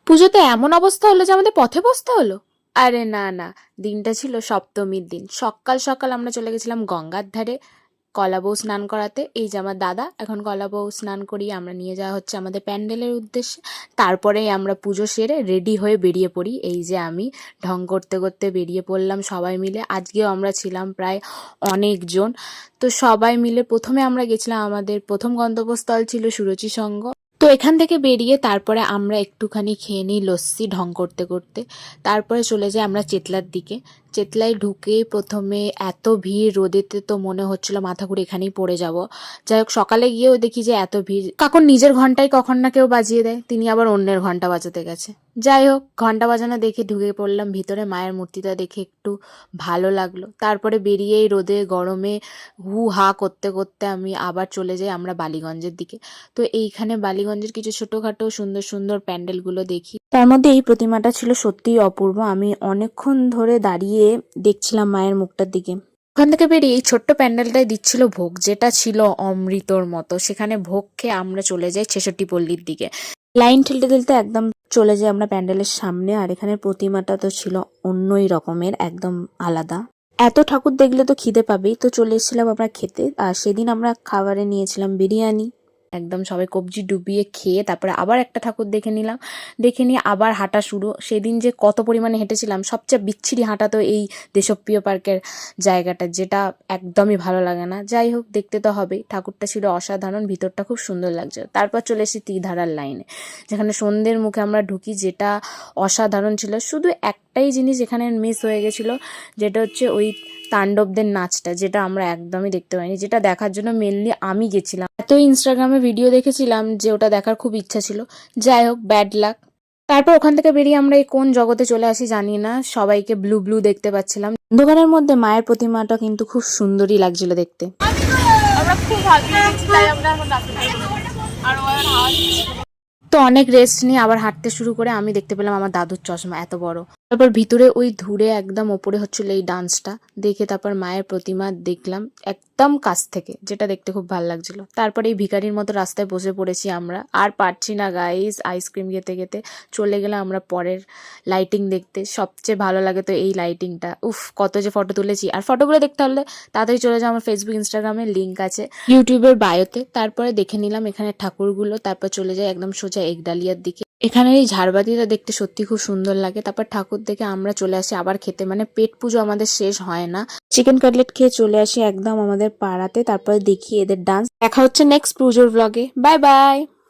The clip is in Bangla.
পুজোতে এমন অবস্থা হলো যে আমাদের পথে বসতে হলো। আরে না না, দিনটা ছিল সপ্তমীর দিন। সকাল সকাল আমরা চলে গেছিলাম গঙ্গার ধারে কলা বউ স্নান করাতে। এই যে আমার দাদা এখন কলা বউ স্নান করিয়ে আমরা নিয়ে যাওয়া হচ্ছে আমাদের প্যান্ডেলের উদ্দেশ্যে। তারপরেই আমরা পুজো সেরে রেডি হয়ে বেরিয়ে পড়ি। এই যে আমি ঢং করতে করতে বেরিয়ে পড়লাম সবাই মিলে। আজকেও আমরা ছিলাম প্রায় অনেকজন। তো সবাই মিলে প্রথমে আমরা গেছিলাম, আমাদের প্রথম গন্তব্যস্থল ছিল সুরুচি সঙ্গ। তো এখান থেকে বেরিয়ে তারপরে আমরা একটুখানি খেয়ে নিই লস্যি ঢং করতে করতে। তারপরে চলে যাই আমরা চেতলার দিকে। চেতলায় ঢুকে প্রথমে এত ভিড়, রোদেতে তো মনে হচ্ছিল মাথা ঘুরে এখানেই পড়ে যাব। যাই হোক, সকালে গিয়েও দেখি যে এত ভিড়। কাকুর নিজের ঘন্টায় কখন না কেউ বাজিয়ে দেয়, তিনি আবার অন্যের ঘন্টা বাজাতে গেছে। যাই হোক, ঘন্টা বাজানো দেখে ঢুকে পড়লাম ভিতরে। মায়ের মূর্তিটা দেখে একটু ভালো লাগলো। তারপরে বেরিয়েই রোদে গরমে হু হা করতে করতে আমি আবার চলে যাই আমরা বালিগঞ্জের দিকে। তো এইখানে বালিগঞ্জের কিছু ছোটখাটো সুন্দর সুন্দর প্যান্ডেলগুলো দেখি। তার মধ্যে এই প্রতিমাটা ছিল সত্যিই অপূর্ব। আমি অনেকক্ষণ ধরে দাঁড়িয়ে দেখছিলাম মায়ের মুখটার দিকে। ওখান থেকে বেরিয়ে এই ছোট্ট প্যান্ডেলটায় দিচ্ছিল ভোগ, যেটা ছিল অমৃতর মতো। সেখানে ভোগ খেয়ে আমরা চলে যাই ৬৬ পল্লীর দিকে। লাইন ঠেলতে ঠেলতে একদম চলে যাই আমরা প্যান্ডেলের সামনে। আর এখানে প্রতিমাটা তো ছিল অন্যই রকমের, একদম আলাদা। এত ঠাকুর দেখলে তো খিদে পাবেই, তো চলে এসেছিলাম আমরা খেতে। আর সেদিন আমরা খাবারে নিয়েছিলাম বিরিয়ানি। একদম সবাই কবজি ডুবিয়ে খেয়ে তারপরে আবার একটা ঠাকুর দেখে নিলাম। দেখে নিয়ে আবার হাঁটা শুরু। সেদিন যে কত পরিমাণে হেঁটেছিলাম, সবচেয়ে বিচ্ছিরি হাঁটা তো এই দেশপ্রিয় পার্কের জায়গাটা, যেটা একদমই ভালো লাগে না। যাই হোক, দেখতে তো হবেই। ঠাকুরটা ছিল অসাধারণ, ভিতরটা খুব সুন্দর লাগছে। তারপর চলে এসেছি তীরধারার লাইনে, যেখানে সন্ধ্যের মুখে আমরা ঢুকি, যেটা অসাধারণ ছিল। শুধু একটাই জিনিস এখানে মিস হয়ে গেছিলো, যেটা হচ্ছে ওই তাণ্ডবদের নাচটা, যেটা আমরা একদমই দেখতে পাইনি, যেটা দেখার জন্য মেনলি আমি গেছিলাম। এত ইনস্টাগ্রামে ভিডিও দেখেছিলাম যে ওটা দেখার খুব ইচ্ছা ছিল। যাই হোক, ব্যাড লাক। তারপর ওখান থেকে বেরিয়ে আমরা এই কোন জগতে চলে আসি জানি না, সবাইকে ব্লু ব্লু দেখতে পাচ্ছিলাম। অন্ধকারের মধ্যে মায়ের প্রতিমাটা কিন্তু খুব সুন্দরই লাগছিল দেখতে। আমরা খুব হাঁপিয়ে গেছি, তাই আমরা এখন আর তো অনেক রেস্ট নিয়ে আবার হাঁটতে শুরু করে আমি দেখতে পেলাম আমার দাদুর চশমা এত বড়। তারপর ভিতরে ওই ধুরে একদম ওপরে হচ্ছিল এই ডান্সটা দেখে, তারপর মায়ের প্রতিমা দেখলাম একদম কাছ থেকে, যেটা দেখতে খুব ভালো লাগছিল। তারপরে এই ভিখারির মতো রাস্তায় বসে পড়েছি আমরা। আর পারছি না গাইস, আইসক্রিম খেতে খেতে চলে গেলাম আমরা পরের লাইটিং দেখতে। সবচেয়ে ভালো লাগে তো এই লাইটিংটা। উফ, কত যে ফটো তুলেছি। আর ফটোগুলো দেখতে হলে তাড়াতাড়ি চলে যাও আমার ফেসবুক ইনস্টাগ্রামের লিঙ্ক আছে, ইউটিউবের বায়োতে। তারপরে দেখে নিলাম এখানে ঠাকুরগুলো। তারপর চলে যাই একদম সোজা একডালিয়ার দিকে। এখানে এই ঝাড়বাতিটা দেখতে সত্যি খুব সুন্দর লাগে। তারপর ঠাকুর দেখে আমরা চলে আসি আবার খেতে, মানে পেট পুজো আমাদের শেষ হয় না। চিকেন কাটলেট খেয়ে চলে আসি একদম আমাদের পাড়াতে। তারপরে দেখি এদের ডান্স। দেখা হচ্ছে নেক্সট পুজোর ব্লগে। Bye bye.